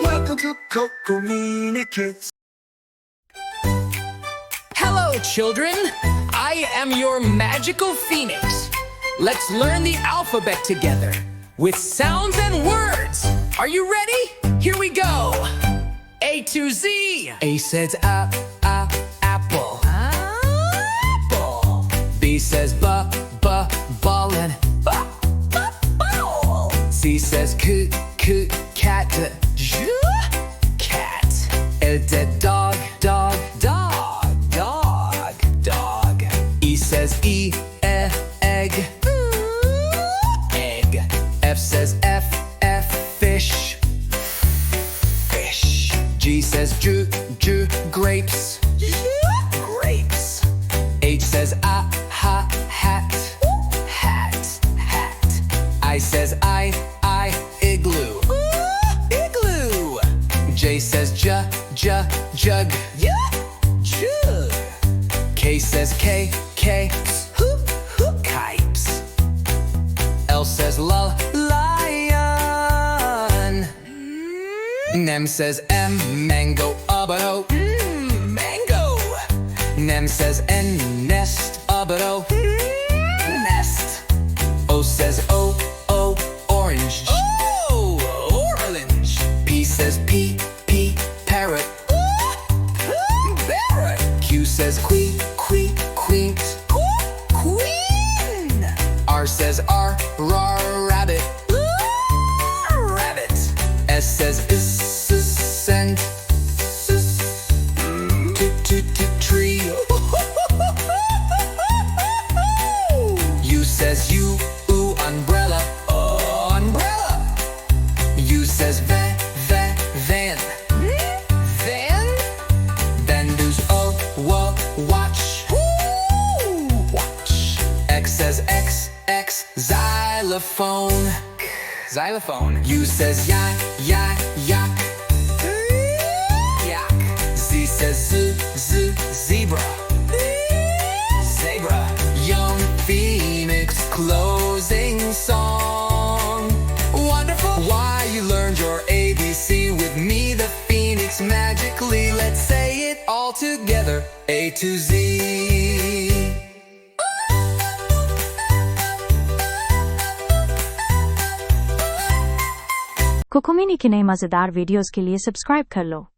Welcome to CoCoMini Kids. Hello, children. I am your magical Phoenix. Let's learn the alphabet together with sounds and words. Are you ready? Here we go. A to Z. A says apple. Apple. B says ballin'. Ball. C says cat. Cat. L says dog. E says egg. F says fish. G says grapes. Grapes. H says hat. I says igloo. Igloo. J says jug. Jug. K says kites. L says lion. Nem says mango. Mango. Nem says nest. Nest. O says orange. Orange. P says parrot. Parrot. Q says queen. R says rabbit. Rabbit. S says scent. Tree. U says umbrella. Umbrella. U says van. Van. Then do's watch. Watch. X says xylophone. Xylophone. U says yak. Yak. Z says zebra. Zebra. Young Phoenix closing song. Wonderful. Why you learned your ABC with me, the Phoenix, magically. Let's say it all together. A to Z. कोकोमिनी की नई मजेदार videos के लिए subscribe कर लो।